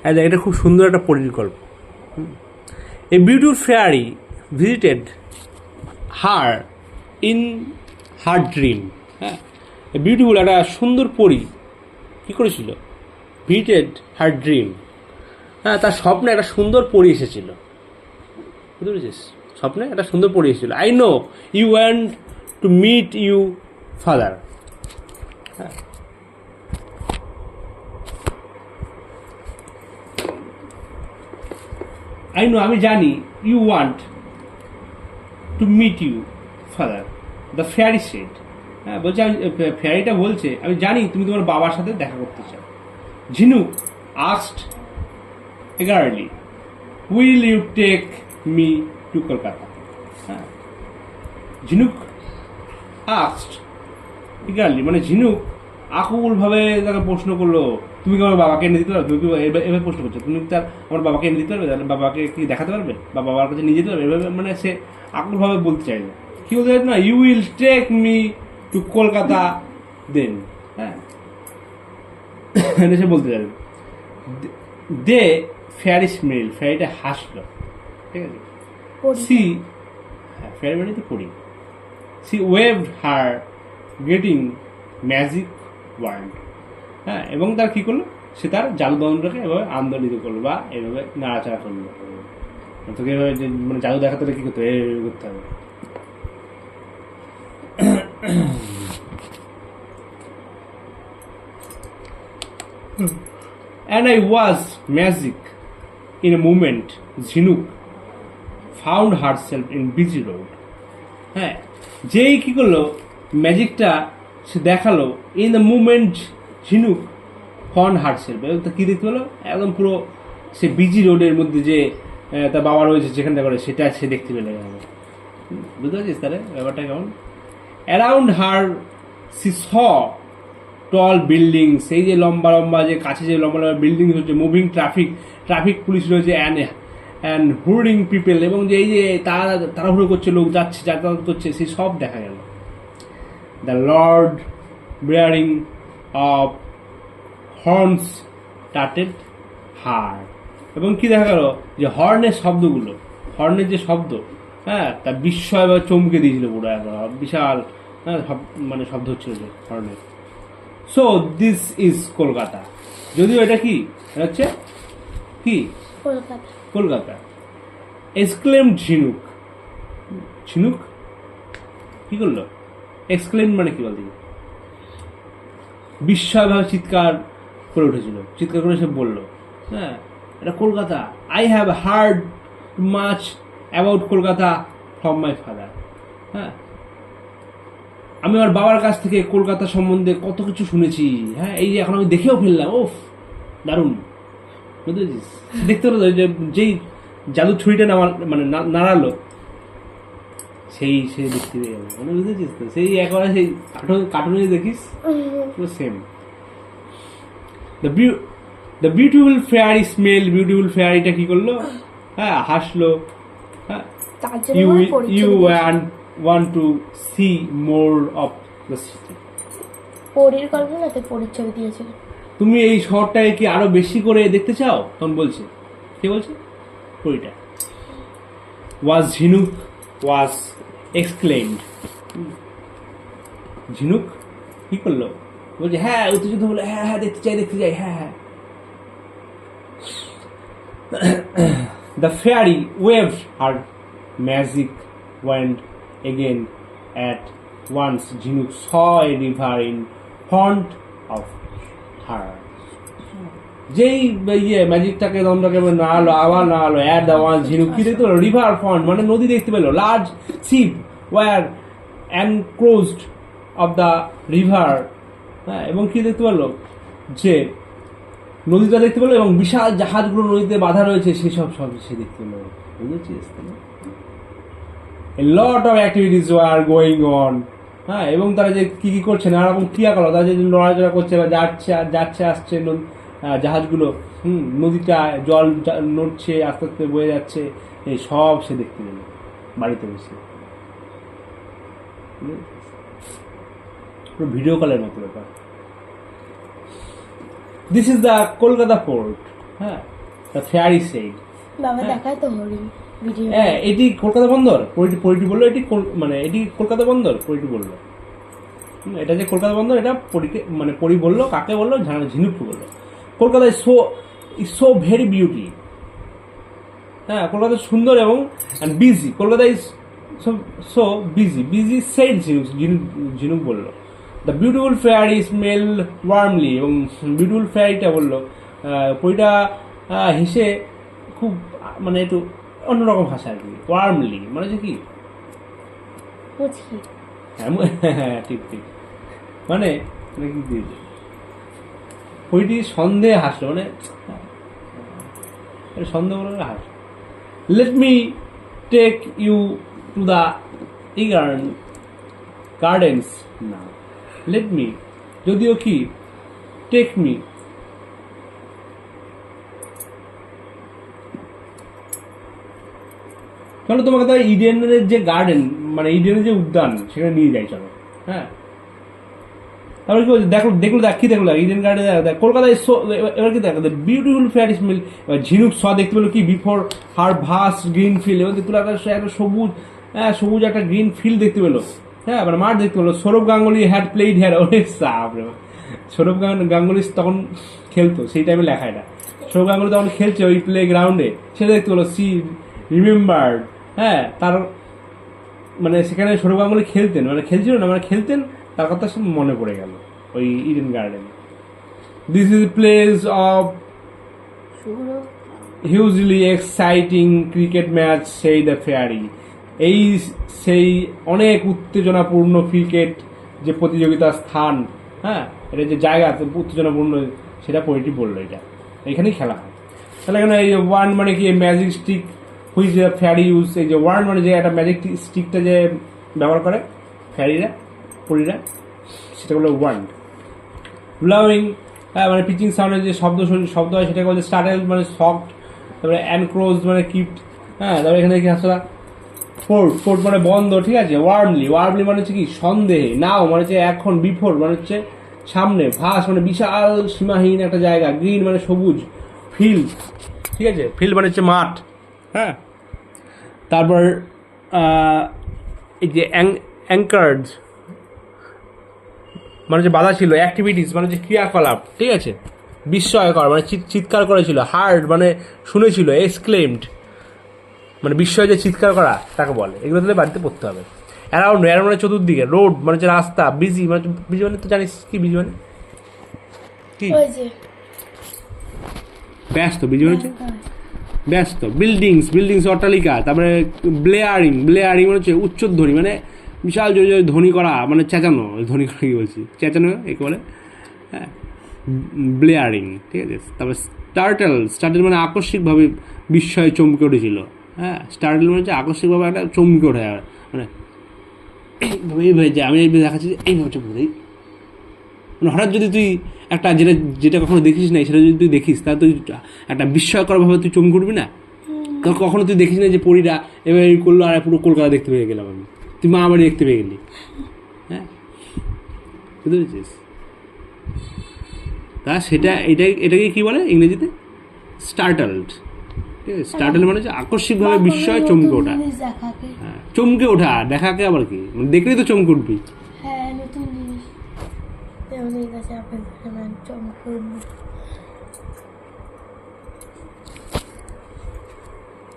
এটা খুব সুন্দর একটা পরিকল্প। A beautiful fairy visited her in her dream. হ্যাঁ, বিউটিফুল একটা সুন্দর পরী কী করেছিল? Visited her dream. হ্যাঁ, তার স্বপ্নে একটা সুন্দর পরী এসেছিল। বুঝতে পেরেছিস? স্বপ্নে একটা সুন্দর পরী এসেছিল। I know you want to meet you father. হ্যাঁ, আই নো, আমি জানি, you want to meet you father, the fairy said. হ্যাঁ, বলছে, আমি ফেয়ারিটা বলছে আমি জানি তুমি তোমার বাবার সাথে দেখা করতে চাও। ঝিনুক asked eagerly, will you take me to Kolkata? হ্যাঁ, ঝিনুক asked eagerly, মানে ঝিনুক আকুলভাবে তাকে প্রশ্ন করলো, তুমি কি আমার বাবাকে এনে দিতে পারবে? তুমি কি এভাবে প্রশ্ন করছো, তুমি তার আমার বাবাকে এনে দিতে পারবে? বাবাকে কি দেখাতে পারবে? বা বাবার কাছে নিয়ে যেতে পারবে? এভাবে মানে সে আকুলভাবে বলতে চাইবে। কি বলতে চাইবে না, you will take me to Kolkata then. হ্যাঁ, সে বলতে চাইবে। দে ফেয়ারি স্মেল, ফেয়ারিটা হাসলো, ঠিক আছে। সি, হ্যাঁ, ফেয়ারি মানে তো পড়ি। সি ওয়েভড হার গেটিং ম্যাজিক ওয়ার্ল্ড। হ্যাঁ, এবং তার কী করলো, সে তার জাদুদণ্ডকে এভাবে আন্দোলিত করলো বা এভাবে নাড়াচাড়া করলো। তোকে এভাবে যে মানে জাদু দেখাতে হলে কী করতে হবে? এভাবে করতে হবে। And I was magic in a moment. ঝিনুক found herself in busy road. হ্যাঁ, যেই কী করলো, ম্যাজিকটা সে দেখালো, ইন দ্য মুমেন্ট ঝিনুক ফাউন্ড হারসেলফ, এবং তা কী দেখতে পেলো, একদম পুরো সে বিজি রোডের মধ্যে যে তার বাবা রয়েছে যেখানটা করে, সেটা সে দেখতে পেলে। বুঝতে পারছিস তাহলে ব্যাপারটা কেমন? অ্যারাউন্ড হার সি স টল বিল্ডিং, সেই যে লম্বা লম্বা যে কাছে যে লম্বা লম্বা বিল্ডিং হচ্ছে, মুভিং ট্রাফিক পুলিশ রয়েছে, অ্যান্ড হুডিং পিপল, এবং যে এই যে তাড়াহুড়ো করছে, লোক যাচ্ছে, যাতায়াত করছে, সেই সব দেখা গেল। The lord bearing of horns started her, এবং কি দেখা গেল, যে হর্নের শব্দগুলো, হর্নের যে শব্দ, হ্যাঁ, তা বিস্ময় বা চমকে দিয়েছিল পুরো, বিশাল, হ্যাঁ, মানে শব্দ হচ্ছিল যে হর্নের। সো দিস ইজ কলকাতা, যদিও এটা কি, এটা হচ্ছে কি, কলকাতা। এক্সক্লেম ঝিনুক, ঝিনুক কি করলো, এক্সক্লেম মানে কি বলতে, বিস্ময়ভাবে চিৎকার করে উঠেছিল, চিৎকার করে সে বললো, হ্যাঁ, এটা Kolkata. I have heard much about Kolkata from my father. হ্যাঁ, আমি আমার বাবার কাছ থেকে কলকাতা সম্বন্ধে কত কিছু শুনেছি। হ্যাঁ, এই যে এখন আমি দেখেও ফেললাম, ওফ দারুণ। বুঝতেছিস, দেখতে হলো যে যেই জাদু ছুরিটা মানে নাড়ালো, সেই দেখতে পেয়ে যাবে, মানে বুঝতেছিস তো, সেই একবার সেই কার্টুনে দেখিস পুরো same. The beautiful fairy smell, beautiful ফেয়ারিটা কি করলো, হ্যাঁ, হাসলো। হ্যাঁ, you want to see more of the city. পরীর কল্পনাতে পরীর ছবি দিয়েছিল, তুমি এই শহরটাকে কি আরো বেশি করে দেখতে চাও? তখন বলছে, কে বলছে, পরীটা। was ঝিনুক was exclaimed, ঝিনুক কি করলো, বলছে, হ্যাঁ, উত্তেজিত হলো, হ্যাঁ হ্যাঁ দেখতে চাই, হ্যাঁ হ্যাঁ। The fairy waved her magic wand again at once. ঝিনুক saw a river in front of her. যেই ম্যাজিকটাকে দণ্ডকে নাড়ালো, আবার নাড়ালো, অ্যাট দ্য ওয়ান, ঝিনুক কি দেখতে পেলো, রিভার ফ্রন্ট মানে নদী দেখতে পেলো, large ship were enclosed of the river. হ্যাঁ, এবং কি দেখতে পেলো, যে নদীটা দেখতে পেলো, এবং বিশাল জাহাজগুলো নদীতে বাঁধা রয়েছে, সেসব সব সে দেখতে পেলো। বুঝেছিস? A lot of activities were going on. হ্যাঁ, এবং তারা যে কি কি করছে, নানা রকম ক্রিয়াকলাপ, তারা যে নড়াচড়া করছে বা যাচ্ছে আসছে জাহাজগুলো, নদীটা জল নড়ছে, আস্তে আস্তে বয়ে যাচ্ছে, এই সব সে দেখতে পেল বাড়িতে বসে। ভিডিও কলের মতো ব্যাপার। This is the Kolkata port. হ্যাঁ, দ্য ফেয়ারি সেড। বাবা দেখায় তো হরিণ ভিডিও। হ্যাঁ, এটি কলকাতা বন্দর, পরিটি বললো এটি মানে এটি কলকাতা বন্দর, পরিটি বললো এটা যে কলকাতা বন্দর, এটা পরিকে মানে পরি বললো, কাকে বললো, ঝিনুককে বললো। কলকাতায় সো ভেরি বিউটি। হ্যাঁ, কলকাতা সুন্দর এবং busy. Kolkata is so busy said Jhinuk বললো। The beautiful fairy smiled warmly, এবং বিউটিফুল ফেয়ারিটা বললো, পরিটা হেসে খুব মানে একটু অন্যরকম ভাষা আর কি। ওয়ার্মলি মানে হচ্ছে কি, মুচকি। হ্যাঁ ঠিক ঠিক, মানে কি দিয়েছে, পরিটি সন্দেহে হাসলো, মানে সন্দেহ করে হাসলো। Let me take you to the ইগার্ন গার্ডেন্স না, লেট মি যদিও কি, টেক মি চলো তোমাকে তো ইডেনের যে গার্ডেন মানে ইডেনের যে উদ্যান সেখানে নিয়ে যাই চলো। হ্যাঁ, তারপরে কি বলছে, দেখলো ইডেন গার্ডেন দেখ কলকাতায় এবার কি দেখো, বিউটিফুল ফেয়ার স্মেল। এবার ঝিনুক দেখতে পেলো কি, বিফোর হার ভাস্ট গ্রিন ফিল্ড, এবার দেখতে পেলো একটা সবুজ, হ্যাঁ সবুজ একটা গ্রিন ফিল্ড দেখতে পেলো। হ্যাঁ, মানে মাঠ দেখতে পেলো। Sourav Ganguly had played here, ওরে সাপ রে, সৌরভ গাঙ্গুলি তখন খেলতো, সেই টাইমে লেখা এটা। সৌরভ গাঙ্গুলি তখন খেলছে ওই প্লে গ্রাউন্ডে, সেটা দেখতে পেলো। সি রিমেম্বার্ড, হ্যাঁ তার মানে সেখানে সৌরভ গাঙ্গুলি খেলতেন, মানে খেলছিল না, মানে খেলতেন, তার কথা সব মনে পড়ে গেল ওই Eden garden. This is place of hugely exciting cricket match, সেই দ্য ফেয়ারি। এই সেই অনেক উত্তেজনাপূর্ণ ক্রিকেট যে প্রতিযোগিতার স্থান, হ্যাঁ এটা যে জায়গা উত্তেজনাপূর্ণ, সেটা পোয়েট্রি বললো, এটা এখানেই খেলা হয়। তাহলে এখানে এই ওয়ান মানে কি, magic stick which fairy use, এই যে ওয়ান মানে যে একটা ম্যাজিক স্টিকটা যে ব্যবহার করে ফেয়ারিরা, পরীরা, সেটা হলো ওয়ান্ড। ব্লাউইং, হ্যাঁ মানে পিচিং সাউন্ডের যে শব্দ হয় সেটাকে বলছে স্টার্টেল মানে সফট। তারপরে অ্যানক্রোজ মানে কিপ্ট, হ্যাঁ তারপরে এখানে কি আসলে ফোর্ট মানে বন্ধ, ঠিক আছে। ওয়ার্মলি মানে হচ্ছে কি, সন্দেহে। নাও মানে হচ্ছে এখন, বিফোর মানে হচ্ছে সামনে, ভাস মানে বিশাল সীমাহীন একটা জায়গা, গ্রিন মানে সবুজ, ফিল্ড, ঠিক আছে, ফিল্ড মানে হচ্ছে মাঠ। হ্যাঁ, তারপর এই যে অ্যাঙ্কার্ড মানে যে বাধা ছিল, অ্যাক্টিভিটিস মানে যে ক্রিয়াকলাপ, ঠিক আছে। বিস্ময়কর মানে চিৎকার করেছিল, হার্ড মানে শুনেছিল, এক্সক্লেমড মানে বিস্ময় যে চিৎকার করা তাকে বলে। এগুলো তাহলে বাড়িতে পড়তে হবে। অ্যারাউন্ড মানে চতুর্দিকে, রোড মানে হচ্ছে রাস্তা, বিজি মানে তো জানিস কি বিজি মানে কি, ব্যস্ত, বিজি মানে হচ্ছে ব্যস্ত। বিল্ডিংস অট্টালিকা। তারপরে ব্লেয়ারিং মানে হচ্ছে উচ্চধ্বনি মানে বিশাল জোরে জোরে ধ্বনি করা, মানে চেঁচানো, ধ্বনি করা কি বলছি, চেঁচানো একে বলে, হ্যাঁ ব্লেয়ারিং, ঠিক আছে। তারপরে স্টার্টেল মানে আকস্মিকভাবে বিস্ময়ে চমকে উঠেছিল। হ্যাঁ, স্টার্টেল মানে হচ্ছে আকস্মিকভাবে একটা চমকে ওঠে, মানে এইভাবে যে আমি এইভাবে দেখাচ্ছি যে এইভাবে চমকে ওঠে, মানে হঠাৎ যদি তুই একটা যেটা কখনো দেখিস নাই সেটা যদি তুই দেখিস, তাহলে তুই একটা বিস্ময়করভাবে তুই চমকে উঠবি না। তখন কখনো তুই দেখিস না যে পরীরা এবার করলো আর পুরো কলকাতা দেখতে পেয়ে গেলাম আমি, তুই মা বাড়ি দেখতে পেয়ে গেলি। হ্যাঁ, বুঝতে পেরেছিস? তা এটাকে কি বলে ইংরেজিতে, স্টার্টলড। ঠিক আছে, স্টার্টল মানে হচ্ছে আকস্মিকভাবে বিস্ময় চমকে ওঠা। হ্যাঁ, চমকে ওঠা, দেখাকে আবার কি, মানে দেখলেই তো চমকে উঠবি। হ্যাঁ, নতুন জিনিস চমকে